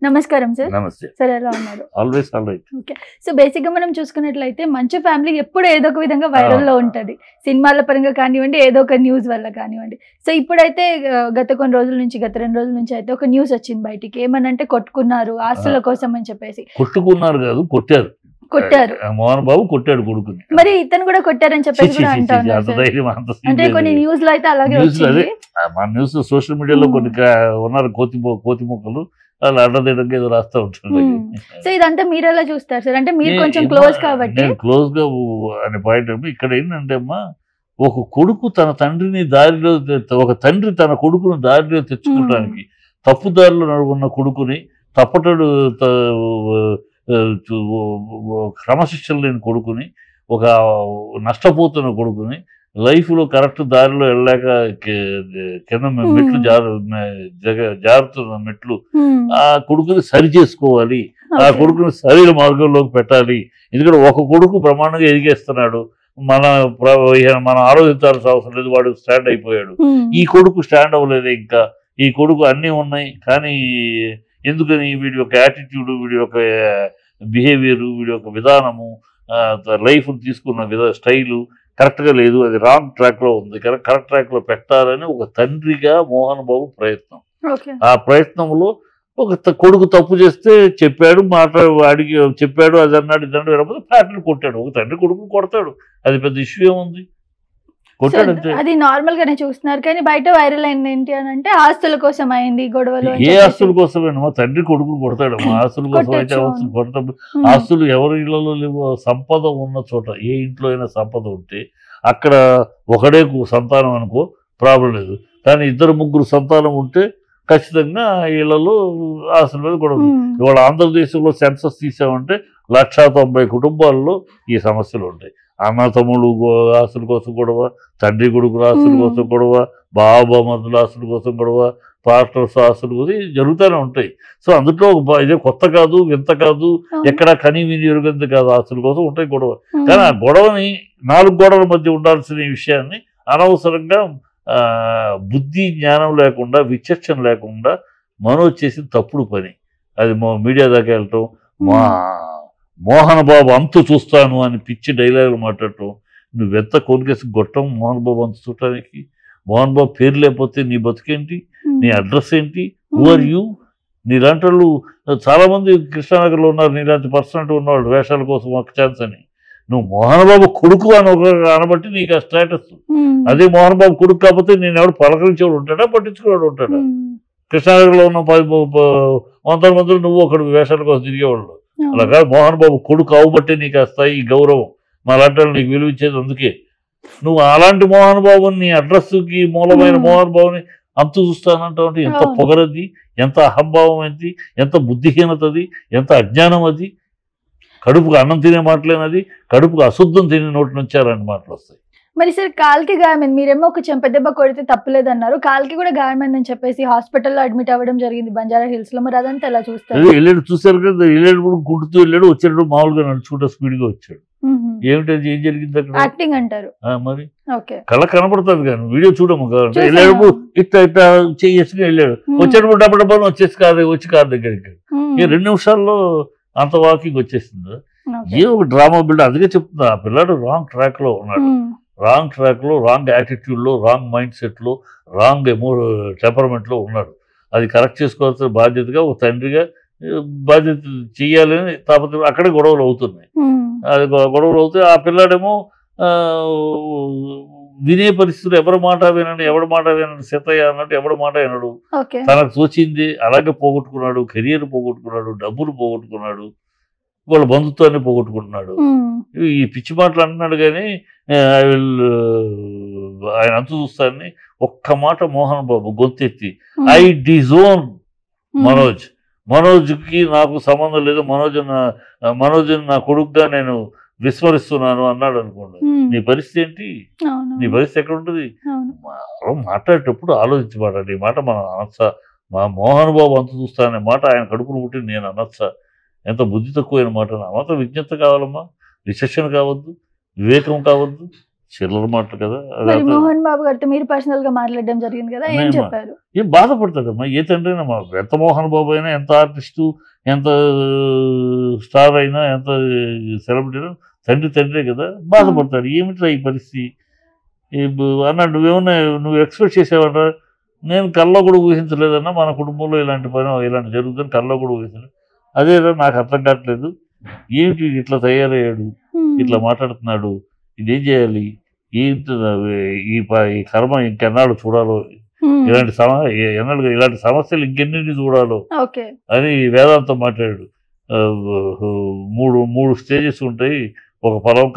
నమస్కారం సార్. నమస్తే. సార్ ఎలా ఉన్నారు? Always all right. Okay. So బేసిక్గా మనం చూసుకున్నట్లయితే మంచు ఫ్యామిలీ ఎప్పుడు ఏదో ఒక విధంగా వైరల్లో ఉంటుంది. సినిమాల పరంగా కానివ్వండి, ఏదో ఒక న్యూస్ వల్ల కానివ్వండి. సో ఇప్పుడైతే గత కొన్ని రోజుల నుంచి, గత 2 రోజుల నుంచి అయితే ఒక న్యూస్ వచ్చింది బయటికి. ఏమనంటే కొట్టుకున్నారు ఆస్తుల కోసం అని చెప్పేసి. కొట్టుకున్నారు కాదు, కొట్టారు. మోహన్ బాబు కొట్టాడు కొడుకుని. మరి ఇతను కూడా కొట్టారని చెప్పేసి కూడా అంటా ఉన్నారు. అంటే కొన్ని న్యూస్ లో అయితే అలాగే వచ్చింది. మన న్యూస్ సోషల్ మీడియాలో కొన్ని ఉన్నారు కోతి మొక్కలు వాళ్ళు అడ్డదేయడానికి ఏదో రాస్తూ ఉంటారు. సో ఇదంతా మీరు ఎలా చూస్తారు సార్? అంటే మీరు కొంచెం క్లోజ్ కాబట్టి. క్లోజ్ గా అనే పాయింట్ ఇక్కడ ఏంటంటే అమ్మా, ఒక కొడుకు తన తండ్రిని దారిలో, ఒక తండ్రి తన కొడుకును దారిలో తెచ్చుకోవడానికి తప్పుదారిలో నడువున్న కొడుకుని, తప్పటడు క్రమశిక్షణ లేని కొడుకుని, ఒక నష్టపోతున్న కొడుకుని, లైఫ్లో కరెక్ట్ దారిలో వెళ్ళలేక కింద మెట్లు జారుతున్న మెట్లు, ఆ కొడుకుని సరి చేసుకోవాలి, ఆ కొడుకుని సరైన మార్గంలోకి పెట్టాలి. ఎందుకంటే ఒక కొడుకు ప్రమాణంగా ఎదిగేస్తున్నాడు, మనం ఆలోచించాల్సిన అవసరం లేదు, వాడు స్టాండ్ అయిపోయాడు. ఈ కొడుకు స్టాండ్ అవ్వలేదు. ఇంకా ఈ కొడుకు అన్నీ ఉన్నాయి, కానీ ఎందుకని వీడి యొక్క యాటిట్యూడ్, వీడి యొక్క బిహేవియర్, వీడి యొక్క విధానము, లైఫ్ తీసుకున్న స్టైలు కరెక్ట్గా లేదు, అది రాంగ్ ట్రాక్లో ఉంది. కరెక్ట్ ట్రాక్లో పెట్టాలని ఒక తండ్రిగా మోహన్ బాబు ప్రయత్నం. ఆ ప్రయత్నంలో ఒక కొడుకు తప్పు చేస్తే చెప్పాడు, అడిగి చెప్పాడు, అది అన్నాడు, ఇది అన్నాడు, వినకపోతే ఫ్లాట్లు కొట్టాడు. ఒక తండ్రి కొడుకుని కొడతాడు, అది పెద్ద ఇష్యూ ఏముంది, కొట్టాడు అంతే. అది నార్మల్ గానే చూస్తున్నారు, కానీ బయట వైరల్ అయింది ఏంటి అని అంటే ఆస్తుల కోసం అయింది గొడవలు. ఏ ఆస్తుల కోసమేనమ్మా? తండ్రి కొడుకుని కొడతాడు. ఆస్తుల కోసం అయితే కొడతాడు. ఆస్తులు ఎవరి ఇళ్లలో లేవు. సంపద ఉన్న చోట, ఏ ఇంట్లో అయినా సంపద ఉంటే అక్కడ ఒకడే సంతానం అనుకో, ప్రాబ్లం లేదు. కానీ 2-3 సంతానం ఉంటే ఖచ్చితంగా ఇళ్లలో ఆస్తుల మీద గొడవ. ఇవాళ ఆంధ్రదేశంలో సెన్సస్ తీసామంటే 190 కుటుంబాల్లో ఈ సమస్యలు ఉంటాయి. అన్న తమ్ముడు ఆస్తుల కోసం గొడవ, తండ్రి కొడుకుల ఆస్తుల కోసం గొడవ, బాబామతుల ఆస్తుల కోసం గొడవ, పాస్టర్స్ ఆస్తులు కోసం జరుగుతూనే ఉంటాయి. సో అందులో ఇదే కొత్త కాదు, వింత కాదు, ఎక్కడ కనీ వినియోగంది కాదు, ఆస్తుల కోసం ఉంటాయి గొడవ. కానీ ఆ గొడవని 4 గోడల మధ్య ఉండాల్సిన విషయాన్ని అనవసరంగా బుద్ధి జ్ఞానం లేకుండా, విచక్షణ లేకుండా మనోజ్ చేసిన తప్పుడు పని. అది మీడియా దాకా వెళ్ళటం, మోహన్ బాబు అంతు చూస్తాను అని పిచ్చి డైలాగులు మాట్లాడటం. నువ్వెంత కొనుకేసి గొట్టం మోహన్ బాబు అంతు చూడటానికి? మోహన్ బాబు పేరు లేకపోతే నీ బతుకేంటి, నీ అడ్రస్ ఏంటి, హూ ఆర్ యూ? నీలాంటి వాళ్ళు చాలామంది కృష్ణానగర్లో ఉన్నారు, నీలాంటి పర్సనాలిటీ ఉన్నవాళ్ళు, వేషాల కోసం ఒక ఛాన్స్ అని. నువ్వు మోహన్ బాబు కొడుకు అని ఒక అనబట్టి నీకు ఆ స్టేటస్. అదే మోహన్ బాబు కొడుకు కాకపోతే నేను ఎవడు పలకరించేవాడు ఉంటాడా, పట్టించుకునేవాడు ఉంటాడా? కృష్ణానగర్లో ఉన్న 100 మందిలో నువ్వు ఒకడు వేషాల కోసం తిరిగేవాళ్ళు. అలాగా మోహన్ బాబు కొడుకు అవబట్టే నీకు ఆ స్థాయి, గౌరవం, మా లాంటి వాళ్ళు నీకు విలువ ఇచ్చేది. అందుకే నువ్వు అలాంటి మోహన్ బాబుని, నీ అడ్రస్కి మూలమైన మోహన్ బాబుని అంతు చూస్తానంటే ఎంత పొగరది, ఎంత అహంభావం, ఏంటి, ఎంత బుద్ధిహీనతది, ఎంత అజ్ఞానం అది. కడుపుకు అన్నం తినే మాటలేనది, కడుపుకు అశుద్ధం తినే నోటి నుంచి అలాంటి మాటలు వస్తాయి. మరి సార్ కాల్కి గాయమైంది, మీరేమో ఒక చెంపదెబ్బ కొడితే తప్పలేదు అన్నారు, కాల్కి కూడా గాయమైందని చెప్పేసి హాస్పిటల్లో అడ్మిట్ అవ్వడం జరిగింది బంజారా హిల్స్ లో. మరి అదంతా ఎలా చూస్తారు? వెళ్ళాడు, చూసారు కదా, వెళ్ళేటప్పుడు గుంటుతూ వెళ్ళాడు, వచ్చేటప్పుడు మామూలుగా నడుచుకుంటూ స్పీడ్గా వచ్చాడు. ఏమిటది, ఏం జరిగింది అక్కడ? యాక్టింగ్ అంటారు. మరి కళ్ళ కనపడుతుంది కానీ వీడియో చూడము కావాలంటే. వెళ్ళేటప్పుడు ఇట్లా ఇట్లా చేసుకుని వెళ్ళాడు, వచ్చేటప్పుడు డబ్బు వచ్చేసి వచ్చి కారు దగ్గరికి 2 నిమిషాల్లో అంత వాకింగ్ వచ్చేసింది. ఏ ఒక డ్రామా బిల్డ్. అందుకే చెప్తున్నా, ఆ పిల్లాడు రాంగ్ ట్రాక్ లో ఉన్నాడు, రాంగ్ ట్రాక్లో, రాంగ్ యాటిట్యూడ్లో, రాంగ్ మైండ్ సెట్లో, రాంగ్ టెంపర్మెంట్లో ఉన్నాడు. అది కరెక్ట్ చేసుకోవాల్సిన బాధ్యతగా ఒక తండ్రిగా బాధ్యత చెయ్యాలని తాపత్రయం. అక్కడే గొడవలు అవుతున్నాయి. అది గొడవలు అవుతాయి. ఆ పిల్లాడేమో వినే పరిస్థితులు, ఎవరి మాట వినండి, ఎవరి మాట వినండి, సీతయ్య అన్నట్టు ఎవరి మాట వినడు. తనకు తోచింది అలాగే పోగొట్టుకున్నాడు, కెరియర్ పోగొట్టుకున్నాడు, డబ్బులు పోగొట్టుకున్నాడు, వాళ్ళ బంధుత్వాన్ని పోగొట్టుకుంటున్నాడు. ఈ పిచ్చి మాటలు అంటున్నాడు కానీ ఆయన అంతు చూస్తానని ఒక్క మాట మోహన్ బాబు గొంతెత్తి, ఐ డిజోన్ మనోజ్కి నాకు సంబంధం లేదు, మనోజ్ నా కొడుకుగా నేను విస్మరిస్తున్నాను అన్నాడు అనుకోండి. నీ పరిస్థితి ఏంటి? నీ పరిస్థితి ఎక్కడ ఉంటుంది? మాట్లాడేటప్పుడు ఆలోచించి మాట్లాడి. ఈ మాట మనం అనొచ్చా? మా మోహన్ బాబు అంతు చూస్తాననే మాట ఆయన కడుపును పుట్టి నేను అనొచ్చా? ఎంత బుద్ధి తక్కువైన మాట. మాత్రం విజ్ఞత కావాలమ్మా, విచక్షణ కావద్దు, వివేకం కావద్దు, చిల్లర మాట కదా. మరి మోహన్ బాబు గారితో మీరు పర్సనల్ గా మాట్లాడడం జరిగింది కదా, ఏం చెప్పారు? ఏం బాధపడతాడమ్మా, ఏ తండ్రి అయినా ఎంత మోహన్ బాబు అయినా, ఎంత ఆర్టిస్టు, ఎంత స్టార్ అయినా, ఎంత సెలబ్రిటీ అయినా తండ్రే కదా, బాధపడతాడు. ఏమిట్రా ఈ పరిస్థితి అన్నాడు. నువ్వేమన్నా నువ్వు ఎక్స్పెక్ట్ చేసావట? నేను కల్లో కూడా ఊహించలేదన్నా, మన కుటుంబంలో ఇలాంటి పని ఇలాంటి జరుగుతుంది కల్లో కూడా ఊహించలేదు. అదేరా నాకు అర్థం కావట్లేదు, ఏమిటి ఇట్లా తయారయ్యాడు, ఇట్లా మాట్లాడుతున్నాడు, ఇదేం చేయాలి, ఏంటి ఈ కర్మ ఇంకెన్నాడు చూడాలో, ఇలాంటి సమస్యలు ఇంకెన్నింటి చూడాలో అని వేదాంతం మాట్లాడాడు. మూడు స్టేజెస్ ఉంటాయి, ఒక పొలం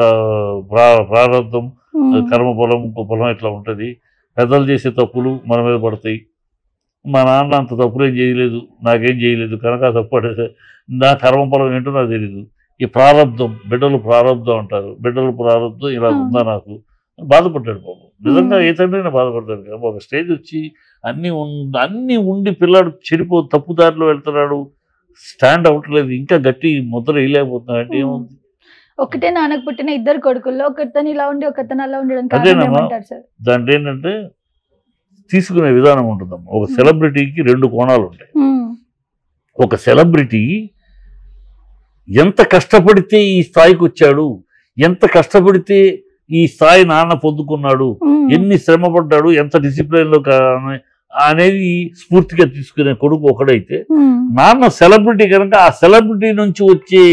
ప్రారంభం, కర్మ పొలం, ఇంకో పొలం ఇట్లా ఉంటుంది. పెద్దలు చేసే తప్పులు మన మీద పడతాయి. మా నాన్న అంత తప్పులు ఏం చేయలేదు, నాకేం చేయలేదు కనుక ఆ తప్పు పడేసే నా కర్మ పొలం ఏంటో నాకు తెలీదు. ఈ ప్రారంధం, బిడ్డలు ప్రారంధం అంటారు, బిడ్డలు ప్రారంధం ఇలా ఉందా నాకు బాధపడ్డాడు బాబు. నిజంగా ఏ తండ్రైనా బాధపడతాడు కదా. ఒక స్టేజ్ వచ్చి అన్నీ ఉండి పిల్లాడు తప్పుదారిలో వెళ్తున్నాడు, స్టాండ్ అవ్వట్లేదు, ఇంకా గట్టి ముద్ర వేయలేకపోతున్నాడు అంటే ఏముంది? ఒకటే నాన్నకు పుట్టిన ఇద్దరు కొడుకుల్లో ఒకతను ఇలా ఉండి ఒకతను అలా ఉండడం దాంట్లో ఏంటంటే తీసుకునే విధానం ఉంటుందమ్మా. ఒక సెలబ్రిటీకి 2 కోణాలు ఉంటాయి. ఒక సెలబ్రిటీ ఎంత కష్టపడితే ఈ స్థాయికి వచ్చాడు, ఎంత కష్టపడితే ఈ స్థాయి నాన్న పొందుకున్నాడు, ఎన్ని శ్రమ పడ్డాడు, ఎంత డిసిప్లిన్ లో అనేది స్ఫూర్తిగా తీసుకునే కొడుకు ఒకడైతే, నాన్న సెలబ్రిటీ కనుక ఆ సెలబ్రిటీ నుంచి వచ్చే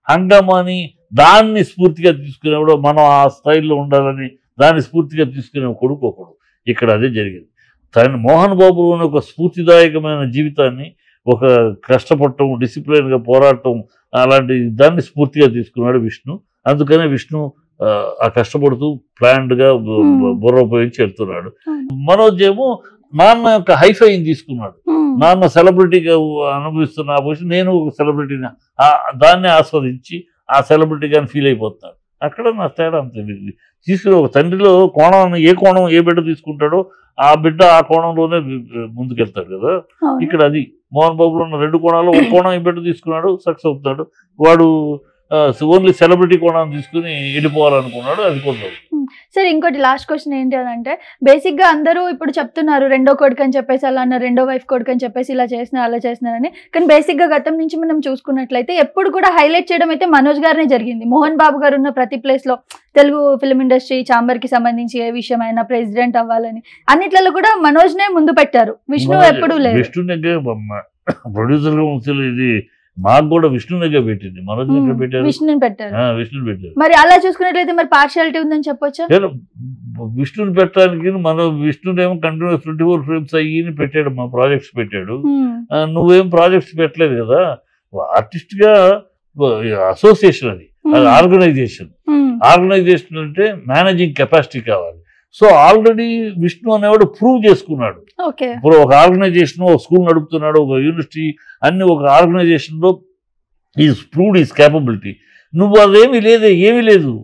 హంగామాని దాన్ని స్ఫూర్తిగా తీసుకునేవాడు, మనం ఆ స్థాయిలో ఉండాలని దాన్ని స్ఫూర్తిగా తీసుకునే కొడుకు ఒకడు. ఇక్కడ అదే జరిగింది. మోహన్ బాబులోని ఒక స్ఫూర్తిదాయకమైన జీవితాన్ని, ఒక కష్టపడటం, డిసిప్లిన్గా పోరాటం, అలాంటి దాన్ని స్ఫూర్తిగా తీసుకున్నాడు విష్ణు. అందుకనే విష్ణు ఆ కష్టపడుతూ ప్లాన్డ్గా బుర్ర ఉపయోగించి వెళ్తున్నాడు. మనోజ్ ఏమో నాన్న యొక్క హైఫైని తీసుకున్నాడు. నాన్న సెలబ్రిటీగా అనుభవిస్తున్న ఆ పొజిషన్, నేను ఒక సెలబ్రిటీని దాన్ని ఆస్వాదించి ఆ సెలబ్రిటీగాని ఫీల్ అయిపోతున్నాడు. అక్కడ నా తేడా అంతే. తీసుకుని ఒక తండ్రిలో కోణం, ఏ కోణం ఏ బిడ్డ తీసుకుంటాడో ఆ బిడ్డ ఆ కోణంలోనే ముందుకెళ్తాడు కదా. ఇక్కడ అది మోహన్ బాబులో ఉన్న 2 కోణాలు, ఒక కోణం ఈ బిడ్డ తీసుకున్నాడు, సక్సెస్ అవుతున్నాడు. వాడు ఓన్లీ సెలబ్రిటీ కోణాన్ని తీసుకుని వెళ్ళిపోవాలనుకున్నాడు, అది కొందరు. సరే, ఇంకోటి లాస్ట్ క్వశ్చన్ ఏంటి అని అంటే, బేసిక్ గా అందరూ ఇప్పుడు చెప్తున్నారు రెండో కొడుకు అని చెప్పేసి, అలా అన్న రెండో వైఫ్ కొడుకు అని చెప్పేసి ఇలా చేస్తున్నారు అలా చేస్తున్నారని. కానీ బేసిక్ గా గతం నుంచి మనం చూసుకున్నట్లయితే ఎప్పుడు కూడా హైలైట్ చేయడం అయితే మనోజ్ గారినే జరిగింది. మోహన్ బాబు గారు ఉన్న ప్రతి ప్లేస్ లో తెలుగు ఫిల్మ్ ఇండస్ట్రీ ఛాంబర్ కి సంబంధించి ఏ విషయం అయినా ప్రెసిడెంట్ అవ్వాలని అన్నిట్లలో కూడా మనోజ్ నే ముందు పెట్టారు, విష్ణు ఎప్పుడు లేదు. ప్రొడ్యూసర్ గా ఇది మాకు కూడా విష్ణునిగా పెట్టింది, మనోజ్ పెట్టారు, విష్ణుని పెట్టారు. మరి అలా చూసుకున్నట్లయితే మరి పార్షియాలిటీ ఉందని చెప్పొచ్చా? విష్ణుని పెట్టడానికి విష్ణునేమో కంటిన్యూస్ 24 ఫ్రేమ్స్ అయ్యి పెట్టాడు, మా ప్రాజెక్ట్స్ పెట్టాడు. నువ్వేం ప్రాజెక్ట్స్ పెట్టలేదు కదా. ఆర్టిస్ట్ గా అసోసియేషన్ అది ఆర్గనైజేషన్. ఆర్గనైజేషన్ అంటే మేనేజింగ్ కెపాసిటీ కావాలి. సో ఆల్రెడీ విష్ణు అనేవాడు ప్రూవ్ చేసుకున్నాడు. ఇప్పుడు ఒక ఆర్గనైజేషన్, ఒక స్కూల్ నడుపుతున్నాడు, ఒక యూనివర్సిటీ, అన్ని ఒక ఆర్గనైజేషన్లో ఈజ్ ప్రూవ్డ్ ఈజ్ కేపబిలిటీ. నువ్వు అదేమీ లేదే, ఏమీ లేదు.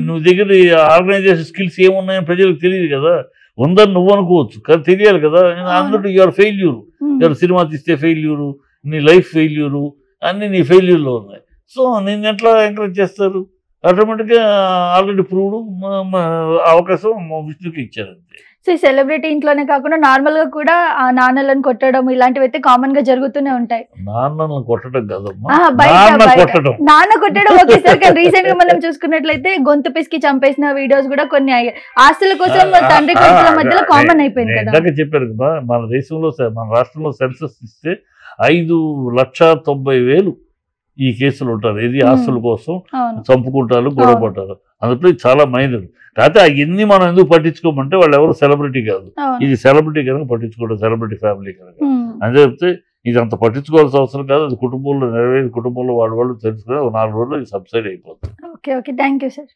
నువ్వు దగ్గర ఆర్గనైజేషన్ స్కిల్స్ ఏమున్నాయని ప్రజలకు తెలియదు కదా. ఉందని నువ్వు అనుకోవచ్చు, కానీ తెలియాలి కదా. అందులో యువర్ ఫెయిల్యూరు, ఎవరు సినిమా తీస్తే ఫెయిల్యూరు, నీ లైఫ్ ఫెయిల్యూరు, అన్నీ నీ ఫెయిల్యూర్లో ఉన్నాయి. సో నేను ఎట్లా ఎంకరేజ్ చేస్తారు? ఆటోమేటిక్గా ఆల్రెడీ ప్రూవ్డ్ అవకాశం విష్ణుకి ఇచ్చారు అంతే. సో ఈ సెలబ్రిటీ ఇంట్లోనే కాకుండా నార్మల్ గా కూడా ఆ నాన్నలను కొట్టడం ఇలాంటివి అయితే కామన్ గా జరుగుతూనే ఉంటాయి. నాన్నలను కొట్టడం కాదమ్మా, నాన్న కొట్టడం ఒకేసారి. కానీ రీసెంట్ గా మనం చూసుకున్నట్లయితే గొంతు పిసికి చంపేసిన వీడియోస్ కూడా కొన్ని ఆస్తుల కోసం తండ్రి కొడుకుల మధ్యలో కామన్ అయిపోయింది కదా. చెప్పారు కదా, మన దేశంలో మన రాష్ట్రంలో సెన్సస్ ఇస్తే 5,90,000 ఈ కేసులు ఉంటారు. ఇది ఆస్తుల కోసం చంపుకుంటారు, గొడవ పడ్డారు. అందులో చాలా మైనర్. కాకపోతే అవన్నీ మనం ఎందుకు పట్టించుకోమంటే వాళ్ళు ఎవరు సెలబ్రిటీ కాదు. ఇది సెలబ్రిటీ కనుక పట్టించుకోవడం, సెలబ్రిటీ ఫ్యామిలీ కనుక అని చెప్తే ఇది అంత పట్టించుకోవాల్సిన అవసరం కాదు. అది కుటుంబంలో నెరవేరి కుటుంబంలో వాళ్ళు తెలుసుకుని 4 రోజుల్లో ఇది సబ్సైడ్ అయిపోతుంది. Okay, thank you sir.